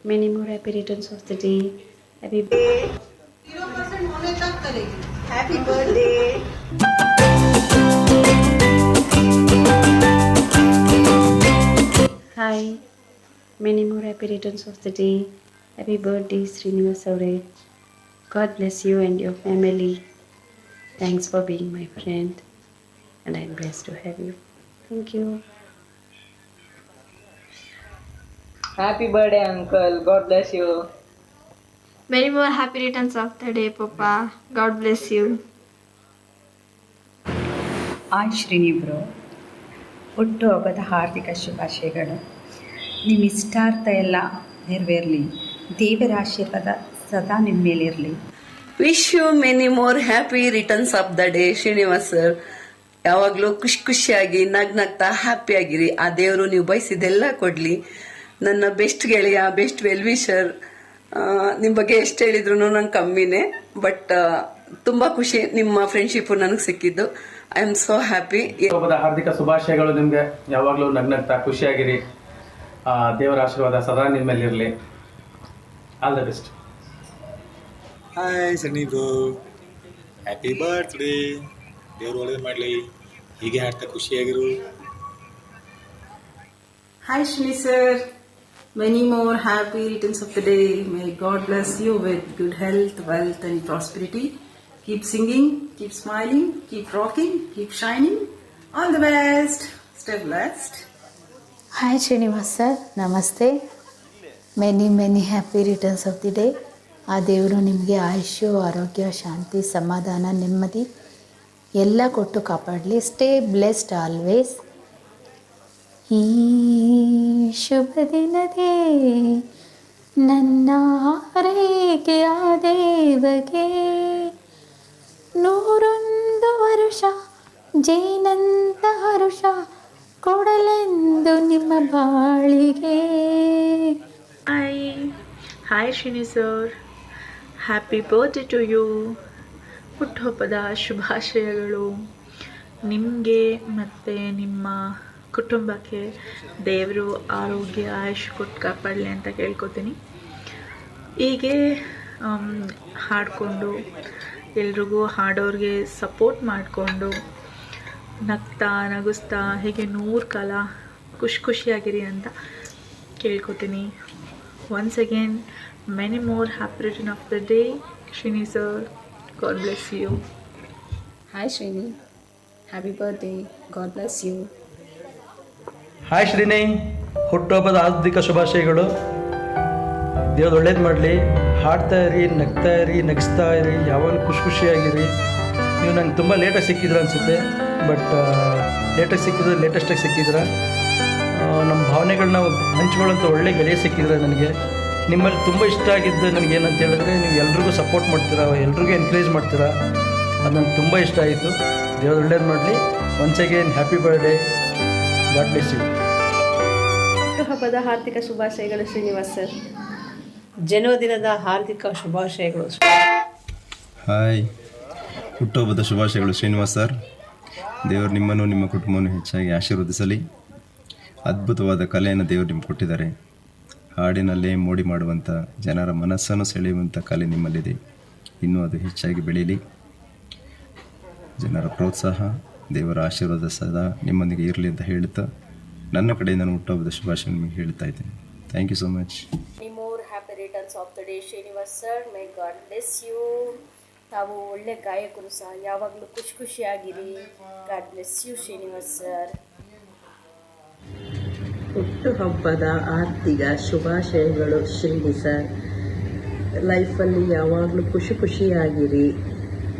Many more happy returns of the day. Happy 0% होने तक करेगी. Happy birthday. Hi. Many more happy returns of the day. Happy birthday, Srinivas Aure. God bless you and your family. Thanks for being my friend. And I'm blessed to have you. Thank you. Happy birthday, uncle. God bless you. Many more happy returns of the day, Papa. God bless you. Hi Srini bro, ಹುಟ್ಟುಹಬ್ಬದ ಹಾರ್ದಿಕ ಶುಭಾಶಯಗಳು. ನಿಮ್ಮ ಇಷ್ಟಾರ್ಥ ಎಲ್ಲ ನೆರವೇರಲಿ. ದೇವರ ಆಶೀರ್ವಾದ ಸದಾ ನಿಮ್ಮ ಮೇಲಿರಲಿ. Wish you many more happy returns of the day Srinivas sir. ಯಾವಾಗಲೂ ಖುಷಿಯಾಗಿ ನಗ್ನಗ್ತಾ ಹ್ಯಾಪಿ ಆಗಿರಿ. ಆ ದೇವರು ನೀವು ಬಯಸಿದೆಲ್ಲ ಕೊಡ್ಲಿ. ನನ್ನ ಬೆಸ್ಟ್ ಗೆಳೆಯ, ಬೆಸ್ಟ್ ವೆಲ್ವಿಷರ್, ನಿಮ್ಮ ಬಗ್ಗೆ ಎಷ್ಟು ಹೇಳಿದ್ರು ನಂಗೆ ಕಮ್ಮಿನೇ. ಬಟ್ ತುಂಬಾ ಖುಷಿ ನಿಮ್ಮ ಫ್ರೆಂಡ್ಶಿಪ್ ನನಗೆ ಸಿಕ್ಕಿದ್ದು. I am so happy. ಹಬ್ಬದ ಹಾರ್ದಿಕ ಶುಭಾಶಯಗಳು ನಿಮಗೆ. ಯಾವಾಗಲೂ ನಗ್ನಗ್ತಾ ಖುಷಿಯಾಗಿರಿ. ದೇವರ ಆಶೀರ್ವಾದ ಸದಾ ನಿಮ್ಮ ಮೇಲೆ ಇರಲಿ. All the best. Hi Sunny bro, happy birthday. ದೇವರು ಒಳ್ಳೇದು ಮಾಡಲಿ. ಹೀಗೆ ಹಾಡ್ತಾ ಖುಷಿಯಾಗಿರು. Hi Shri sir. Many more happy returns of the day. May God bless you with good health, wealth and prosperity. Keep singing, keep smiling, keep rocking, keep shining. All the best. Stay blessed. Hi Srinivas sir, ನಮಸ್ತೆ. Many happy returns of the day. ಆ ದೇವರು ನಿಮಗೆ ಆಯುಷ್ಯ, ಆರೋಗ್ಯ, ಶಾಂತಿ, ಸಮಾಧಾನ, ನೆಮ್ಮದಿ ಎಲ್ಲ ಕೊಟ್ಟು ಕಾಪಾಡಲಿ. Stay blessed always. ಈ ಶುಭ ದಿನದೇ ನನ್ನ ಹಾರೈಕೆಯ ದೇವಗೆ 101 ವರುಷ ಜೈನಂತ ಹರುಷ ಕೊಡಲೆಂದು ನಿಮ್ಮ ಬಾಳಿಗೆ. Hi Srini sir, happy birthday to you. ಹುಟ್ಟುಹಬ್ಬದ ಶುಭಾಶಯಗಳು ನಿಮಗೆ ಮತ್ತು ನಿಮ್ಮ ಕುಟುಂಬಕ್ಕೆ. ದೇವರು ಆರೋಗ್ಯ ಆಯುಷ್ ಕೊಟ್ಟು ಕಾಪಾಡಲಿ ಅಂತ ಕೇಳ್ಕೊತೀನಿ. ಹೀಗೆ ಹಾಡಿಕೊಂಡು ಎಲ್ರಿಗೂ ಹಾಡೋರಿಗೆ ಸಪೋರ್ಟ್ ಮಾಡಿಕೊಂಡು ನಗ್ತಾ ನಗಿಸ್ತಾ ಹೀಗೆ 100 ಕಾಲ ಖುಷಿಯಾಗಿರಿ ಅಂತ ಕೇಳ್ಕೊತೀನಿ. Once again many more happy return of the day Srini sir. God bless you. Hi Srini, happy birthday. God bless you. Hi Srini, ಹುಟ್ಟುಹಬ್ಬದ ಹಾರ್ದಿಕ ಶುಭಾಶಯಗಳು. ದೇವ್ರು ಒಳ್ಳೇದು ಮಾಡಲಿ. ಹಾಡ್ತಾ ಇರಿ, ನಗ್ತಾ ಇರಿ, ನಗಿಸ್ತಾ ಇರಿ, ಯಾವಾಗಲೂ ಖುಷಿಯಾಗಿರಿ. ನೀವು ನಂಗೆ ತುಂಬ ಲೇಟಾಗಿ ಸಿಕ್ಕಿದ್ರ ಅನಿಸುತ್ತೆ. ಬಟ್ ಲೇಟೆಸ್ಟಾಗಿ ಸಿಕ್ಕಿದ್ರ. ನಮ್ಮ ಭಾವನೆಗಳನ್ನ ಹಂಚ್ಕೊಳ್ಳೋಂಥ ಒಳ್ಳೆ ಗೆಳೆಯ ಸಿಕ್ಕಿದ್ರೆ ನನಗೆ. ನಿಮ್ಮಲ್ಲಿ ತುಂಬ ಇಷ್ಟ ಆಗಿದ್ದು ನನಗೆ ಏನಂತ ಹೇಳಿದ್ರೆ, ನೀವು ಎಲ್ರಿಗೂ ಸಪೋರ್ಟ್ ಮಾಡ್ತೀರಾ, ಎಲ್ರಿಗೂ ಎನ್ಕರೇಜ್ ಮಾಡ್ತೀರಾ. ಅದು ನನಗೆ ತುಂಬ ಇಷ್ಟ ಆಯಿತು. ದೇವ್ರು ಒಳ್ಳೇದು ಮಾಡಲಿ. Once again happy birthday. God bless you. ಹುಟ್ಟುಹಬ್ಬದ ಹಾರ್ದಿಕ ಶುಭಾಶಯಗಳು ಶ್ರೀನಿವಾಸ್ ಸರ್. ಜನ್ಮದಿನದ ಹಾರ್ದಿಕ ಶುಭಾಶಯಗಳು. ಹಾಯ್, ಹುಟ್ಟುಹಬ್ಬದ ಶುಭಾಶಯಗಳು ಶ್ರೀನಿವಾಸ್ ಸರ್. ದೇವರು ನಿಮ್ಮನ್ನು ನಿಮ್ಮ ಕುಟುಂಬವನ್ನು ಹೆಚ್ಚಾಗಿ ಆಶೀರ್ವದಿಸಲಿ. ಅದ್ಭುತವಾದ ಕಲೆಯನ್ನು ದೇವರು ನಿಮ್ಗೆ ಕೊಟ್ಟಿದ್ದಾರೆ. ಹಾಡಿನಲ್ಲೇ ಮೋಡಿ ಮಾಡುವಂಥ, ಜನರ ಮನಸ್ಸನ್ನು ಸೆಳೆಯುವಂಥ ಕಲೆ ನಿಮ್ಮಲ್ಲಿದೆ. ಇನ್ನೂ ಅದು ಹೆಚ್ಚಾಗಿ ಬೆಳೀಲಿ. ಜನರ ಪ್ರೋತ್ಸಾಹ, ದೇವರ ಆಶೀರ್ವಾದ ಸದಾ ನಿಮ್ಮೊಂದಿಗೆ ಇರಲಿ ಅಂತ ಹೇಳ್ತಾ ನನ್ನ ಕಡೆಯಿಂದ ನಾನು ಹುಟ್ಟುಹಬ್ಬದ ಶುಭಾಶಯ ನಿಮಗೆ ಹೇಳ್ತಾ ಇದ್ದೀನಿ. Thank you so much. Happy returns of the day Srinivas sir. May God bless you. ತಾವು ಒಳ್ಳೆ ಗಾಯಕರು ಸಹ. ಯಾವಾಗಲೂ ಖುಷಿಯಾಗಿರಿ. God bless you Srinivas sir. ಹುಟ್ಟುಹಬ್ಬದ ಆರ್ಥಿಕ ಶುಭಾಶಯಗಳು ಶ್ರೀನಿ ಸರ್. ಲೈಫಲ್ಲಿ ಯಾವಾಗಲೂ ಖುಷಿಯಾಗಿರಿ.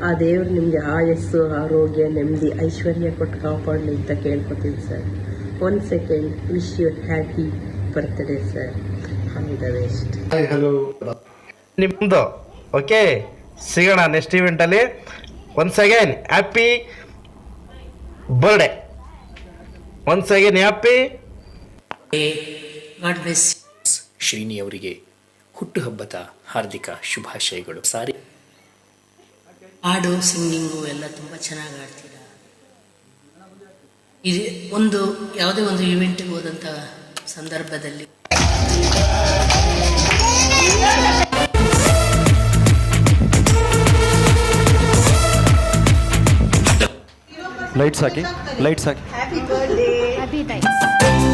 ಆ ದೇವರು ನಿಮಗೆ ಆಯಸ್ಸು, ಆರೋಗ್ಯ, ನೆಮ್ಮದಿ, ಐಶ್ವರ್ಯ ಕೊಟ್ಟು ಕಾಪಾಡಲಿ ಅಂತ ಕೇಳ್ಕೊತೀನಿ sir. One second wish you happy birthday sir. All the best. Hello, ನಿಮ್ಮದು ಓಕೆ. ಸಿಗೋಣ ನೆಕ್ಸ್ಟ್ ಇವೆಂಟಲ್ಲಿ. Once again happy birthday. Once again happy. God bless. Srini ಅವರಿಗೆ ಹುಟ್ಟುಹಬ್ಬದ ಹಾರ್ದಿಕ ಶುಭಾಶಯಗಳು. ಸಾರಿ, ಹಾಡು, ಸಿಂಗಿಂಗು ಎಲ್ಲ ತುಂಬ ಚೆನ್ನಾಗಿ ಆಡ್ತೀರಾ. ಇದು ಯಾವುದೇ ಒಂದು ಇವೆಂಟಿಗೆ ಹೋದಂಥ ಸಂದರ್ಭದಲ್ಲಿ ಲೈಟ್ಸ್ ಹಾಕಿ ಲೈಟ್ಸ್ ಹಾಕಿ ಹ್ಯಾಪಿ ಬರ್ಡೇ ಹ್ಯಾಪಿ ಥ್ಯಾಂಕ್ಸ್